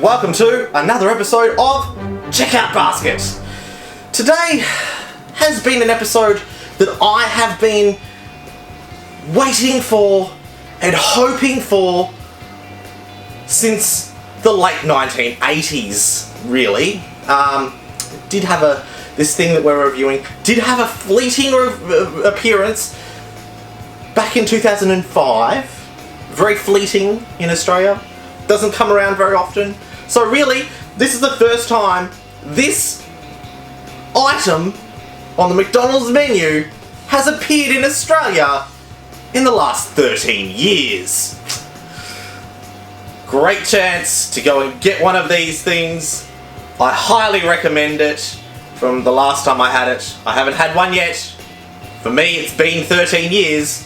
welcome to another episode of Checkout Basket. Today has been an episode that I have been waiting for and hoping for since the late 1980s, really. Did have this thing that we're reviewing, did have a fleeting appearance back in 2005. Very fleeting in Australia. Doesn't come around very often. So really, this is the first time this item on the McDonald's menu has appeared in Australia in the last 13 years. Great chance to go and get one of these things. I highly recommend it. From the last time I had it, I haven't had one yet. For me, it's been 13 years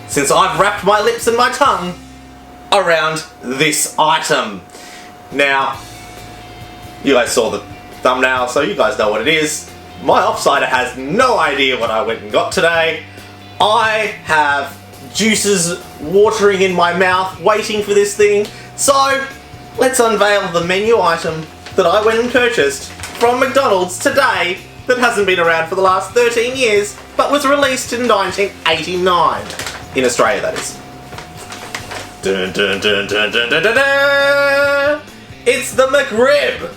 since I've wrapped my lips and my tongue around this item. Now, you guys saw the thumbnail, so you guys know what it is. My offsider has no idea what I went and got today. I have juices watering in my mouth waiting for this thing. So, let's unveil the menu item that I went and purchased from McDonald's today that hasn't been around for the last 13 years, but was released in 1989. In Australia, that is. Dun, dun, dun, dun, dun, dun, dun, dun. It's the McRib!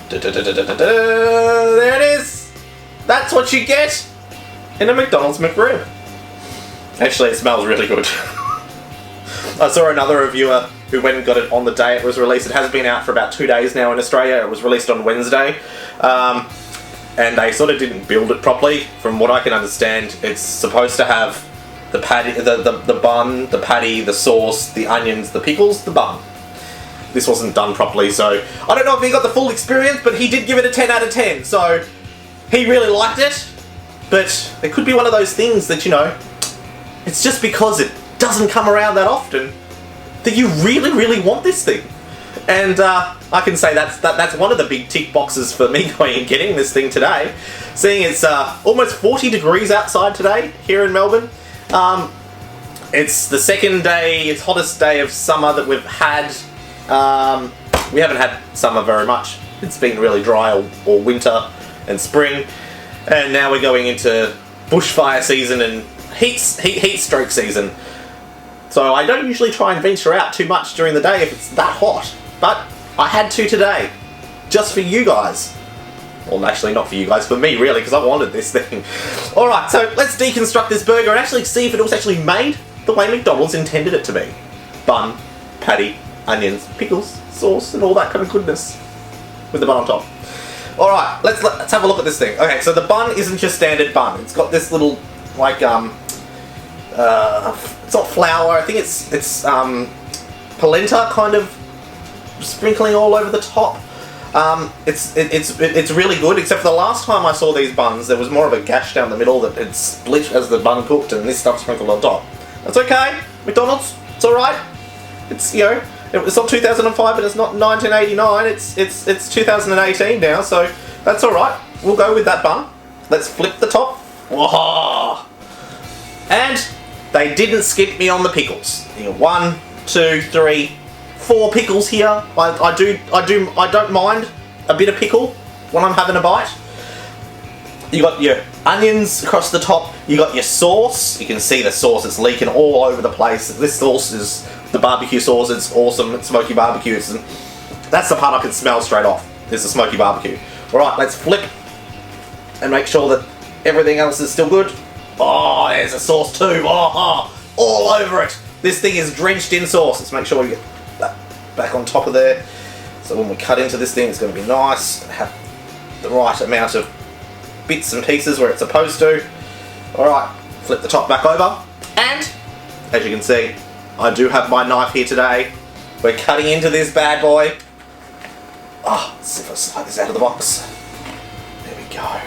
Dun, dun, dun, dun, dun, dun. There it is! That's what you get in a McDonald's McRib. Actually, it smells really good. I saw another reviewer who went and got it on the day it was released. It has been out for about 2 days now in Australia. It was released on Wednesday. And they sort of didn't build it properly. From what I can understand, it's supposed to have the patty, the bun, the patty, the sauce, the onions, the pickles, the bun. This wasn't done properly, so I don't know if he got the full experience, but he did give it a 10 out of 10. So he really liked it. But it could be one of those things that, you know, it's just because it doesn't come around that often that you really, really want this thing. And I can say that's one of the big tick boxes for me going and getting this thing today. Seeing it's almost 40 degrees outside today here in Melbourne. It's the second day, it's hottest day of summer that we've had. We haven't had summer very much. It's been really dry all winter and spring. And now we're going into bushfire season and heat stroke season. So I don't usually try and venture out too much during the day if it's that hot. But I had to today, just for you guys. Well, actually not for you guys, for me really, because I wanted this thing. Alright, so let's deconstruct this burger and actually see if it was actually made the way McDonald's intended it to be. Bun, patty, onions, pickles, sauce, and all that kind of goodness. With the bun on top. Alright, let's have a look at this thing. Okay, so the bun isn't your standard bun. It's got this little, like, it's not flour, I think it's polenta kind of sprinkling all over the top. It's really good, except for the last time I saw these buns, there was more of a gash down the middle that had split as the bun cooked, and this stuff sprinkled on top. That's okay, McDonald's, it's alright. It's, you know, it's not 2005 and it's not 1989, it's 2018 now, so that's alright. We'll go with that bun. Let's flip the top. Whoa! And they didn't skip me on the pickles. You know, 1, 2, 3, 4 pickles here. I don't mind a bit of pickle when I'm having a bite. You got your onions across the top. You got your sauce. You can see the sauce is leaking all over the place. This sauce is the barbecue sauce. It's awesome. It's smoky barbecue. That's the part I can smell straight off. Is the smoky barbecue. All right, let's flip and make sure that everything else is still good. Oh, there's a sauce too. Oh, all over it. This thing is drenched in sauce. Let's make sure we get that back on top of there. So when we cut into this thing, it's going to be nice. Have the right amount of bits and pieces where it's supposed to. Alright, flip the top back over. And, as you can see, I do have my knife here today. We're cutting into this bad boy. Oh, let's see if I slide this out of the box. There we go.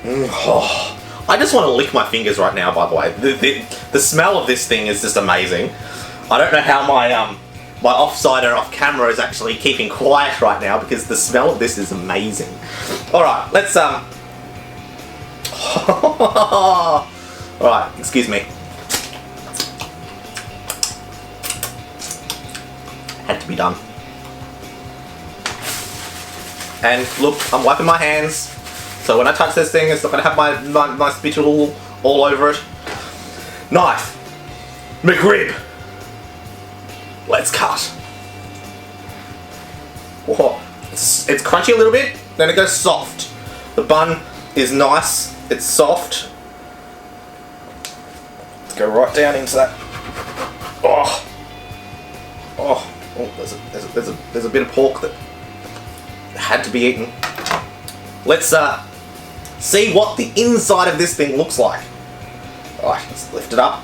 Oh, I just want to lick my fingers right now, by the way. The smell of this thing is just amazing. I don't know how my offsider off camera is actually keeping quiet right now because the smell of this is amazing. Alright, let's Alright, excuse me. Had to be done. And look, I'm wiping my hands, so when I touch this thing, it's not going to have my spit all over it. Knife. McRib. Let's cut. Oh, it's crunchy a little bit, then it goes soft. The bun is nice, it's soft. Let's go right down into that. Oh, there's a bit of pork that had to be eaten. Let's see what the inside of this thing looks like. Alright, let's lift it up.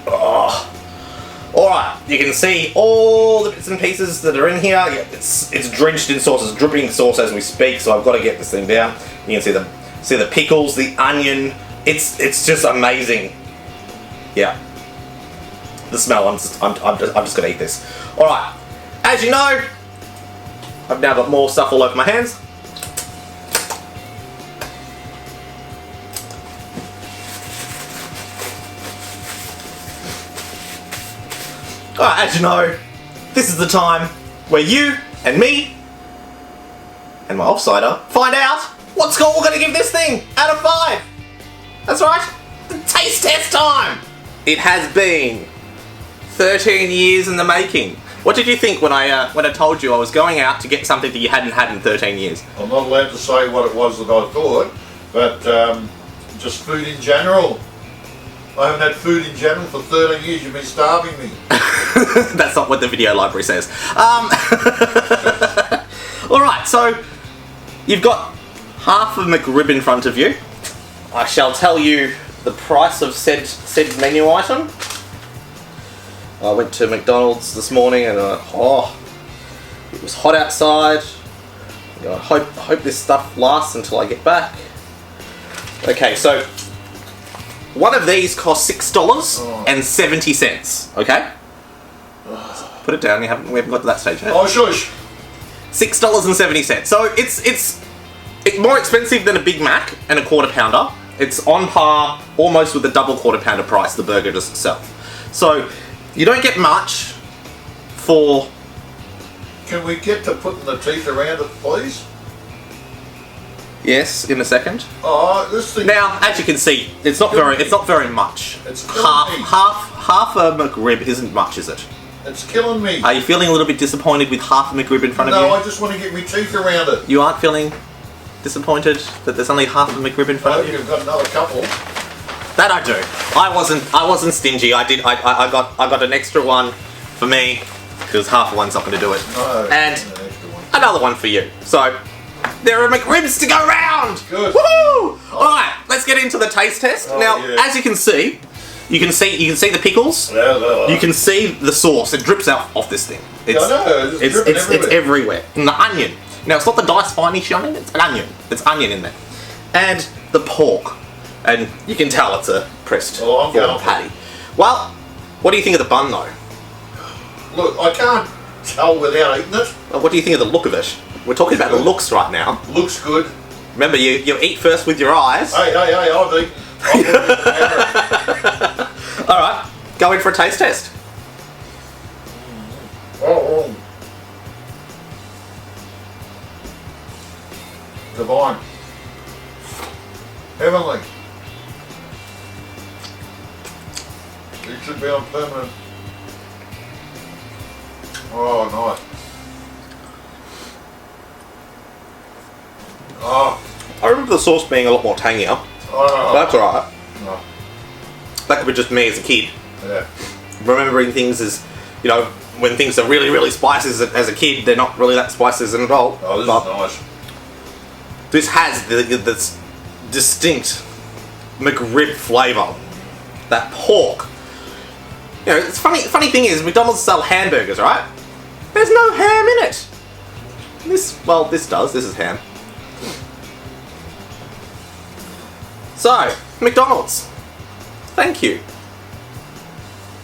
Oh. Alright, you can see all the bits and pieces that are in here. Yeah, it's drenched in sauce, it's dripping sauce as we speak, so I've got to get this thing down. You can see the pickles, the onion. It's just amazing. Yeah. The smell, I'm just gonna eat this. Alright, as you know, I've now got more stuff all over my hands. Alright, as you know, this is the time where you and me and my offsider find out what score we're going to give this thing out of 5. That's right, the taste test time. It has been 13 years in the making. What did you think when I told you I was going out to get something that you hadn't had in 13 years? I'm not allowed to say what it was that I thought, but just food in general. I haven't had food in general for 13 years, you've been starving me. That's not what the video library says. Alright, so you've got half of McRib in front of you. I shall tell you the price of said menu item. I went to McDonald's this morning and it was hot outside. You know, I hope this stuff lasts until I get back. Okay, so one of these costs $6.70. Okay, put it down. We haven't got to that stage yet. Oh shush! $6.70. So it's more expensive than a Big Mac and a quarter pounder. It's on par almost with the double quarter pounder price, the burger just itself. So you don't get much for. Can we get to putting the teeth around it, please? Yes, in a second. Oh, this thing. Now, as you can see, it's not very much. It's killing me. Half a McRib isn't much, is it? It's killing me. Are you feeling a little bit disappointed with half a McRib in front of you? No, I just want to get my teeth around it. You aren't feeling disappointed that there's only half a McRib in front of you? You've got another couple. That I do. I wasn't stingy. I got an extra one for me because half of one's not going to do it, No, and another one for you. So there are McRibs to go round. Good. Woohoo! All right, let's get into the taste test. Now, as you can see the pickles. You can see the sauce. It drips out off this thing. It's everywhere. And the onion. Now, it's not the diced fineish onion. It's an onion. It's onion in there, and the pork. And you can tell it's a pressed pork patty. Well, what do you think of the bun, though? Look, I can't tell without eating it. Well, what do you think of the look of it? We're talking about the looks right now. Looks good. Remember, you eat first with your eyes. Hey, I've eaten. Alright, go in for a taste test. Oh. Divine. Heavenly. It should be on permanent. Oh, nice. Oh. I remember the sauce being a lot more tangier. Oh. That's alright. No. That could be just me as a kid. Yeah. Remembering things as, you know, when things are really, really spicy as a kid, they're not really that spicy as an adult. Oh, this is nice. This has this distinct McRib flavour. That pork. You know, it's funny thing is, McDonald's sell hamburgers, right? There's no ham in it. This does. This is ham. So, McDonald's, thank you.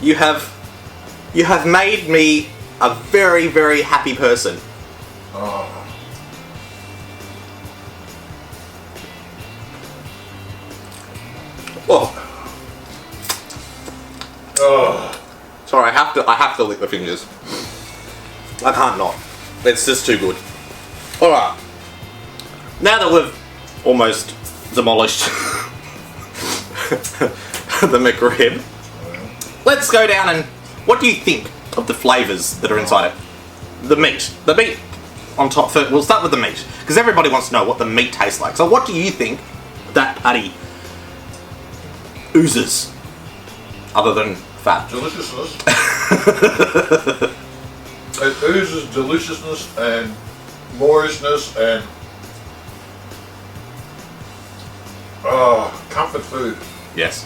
You have made me a very, very happy person. Oh. Oh. Sorry, I have to lick the fingers. I can't not. It's just too good. Alright. Now that we've almost demolished the McRib, let's go down and what do you think of the flavours that are inside it? The meat. The meat on top first. We'll start with the meat. Because everybody wants to know what the meat tastes like. So what do you think that patty oozes? Other than fat. Deliciousness. It oozes deliciousness and moorishness and comfort food. Yes.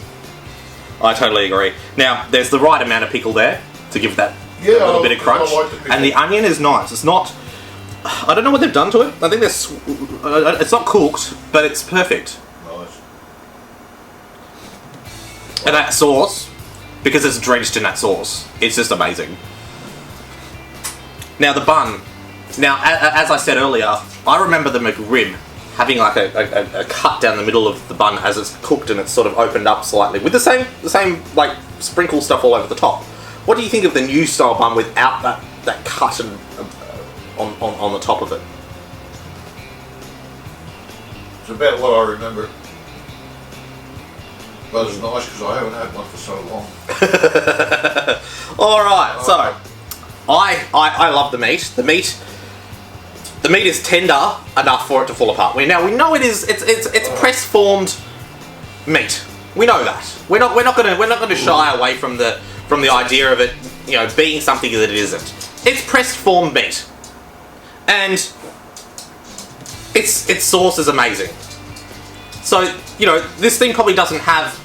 I totally agree. Now, there's the right amount of pickle there to give that a little bit of crunch. I like the pickle. And the onion is nice. It's not... I don't know what they've done to it. I think there's... it's not cooked, but it's perfect. Nice. And that sauce, because it's drenched in that sauce, it's just amazing. Now, the bun. Now, as I said earlier, I remember the McRib having like a cut down the middle of the bun as it's cooked and it's sort of opened up slightly with the same like sprinkle stuff all over the top. What do you think of the new style bun without that cut and, on the top of it? It's about what I remember. But it's nice because I haven't had one for so long. Alright, so I love the meat. The meat is tender enough for it to fall apart. We know it's press formed meat. We know that. We're not gonna shy away from the idea of it, you know, being something that it isn't. It's pressed formed meat. And its sauce is amazing. So, you know, this thing probably doesn't have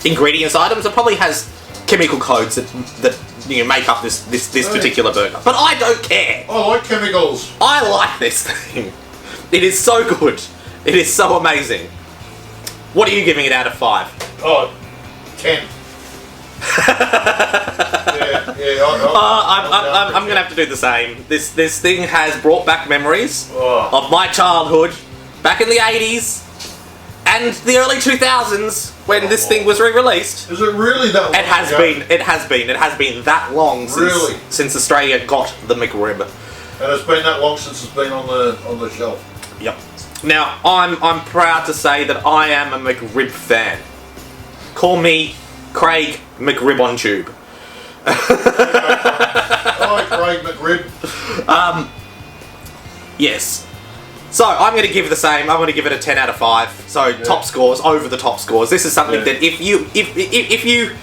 ingredients items. It probably has chemical codes that you know, make up this particular burger. But I don't care. I like chemicals. I like this thing. It is so good. It is so amazing. What are you giving it out of 5? Oh, 10. I'm gonna have to do the same. This thing has brought back memories Oh. of my childhood, back in the 80s and the early 2000s when this thing was re-released. Is it really that long? It has been that long since Australia got the McRib. And it's been that long since it's been on the shelf. Yep. Now I'm proud to say that I am a McRib fan. Call me Craig McRib-on-Tube. Hi, Craig McRib. Yes. So I'm going to give it the same. I'm going to give it a 10 out of 5. So top scores over the top scores. This is something that if you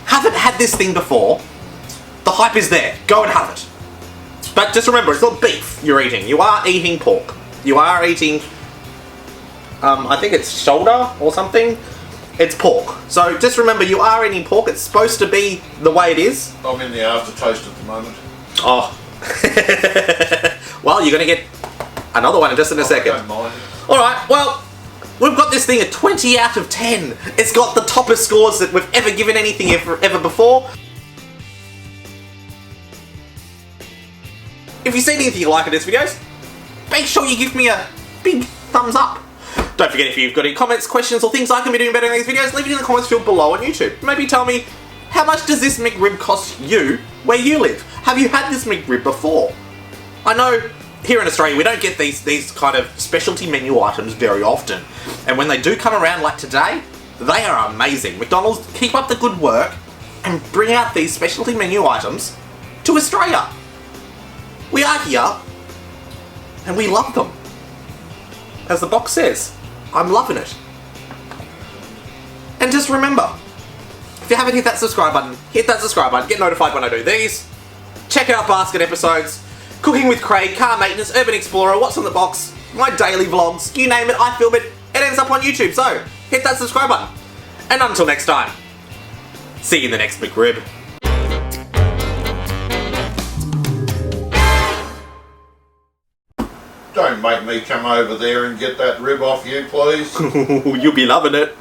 haven't had this thing before, the hype is there. Go and have it. But just remember, it's not beef you're eating. You are eating pork. You are eating, I think it's shoulder or something. It's pork. So just remember, you are eating pork. It's supposed to be the way it is. I'm in the aftertaste at the moment. Oh. Well, you're going to get another one just in a second. I don't mind. Alright, well, we've got this thing at 20 out of 10. It's got the toppest scores that we've ever given anything ever before. If you've seen anything you like in this videos, make sure you give me a big thumbs up. Don't forget, if you've got any comments, questions, or things I can be doing better in these videos, leave it in the comments field below on YouTube. Maybe tell me, how much does this McRib cost you where you live? Have you had this McRib before? I know here in Australia we don't get these kind of specialty menu items very often. And when they do come around like today, they are amazing. McDonald's, keep up the good work and bring out these specialty menu items to Australia. We are here and we love them. As the box says, I'm loving it. And just remember, if you haven't hit that subscribe button, hit that subscribe button, get notified when I do these. Check out basket episodes, Cooking with Craig, Car Maintenance, Urban Explorer, What's on the Box, my daily vlogs, you name it, I film it, it ends up on YouTube, so hit that subscribe button. And until next time, see you in the next McRib. Don't make me come over there and get that rib off you, please. You'll be loving it.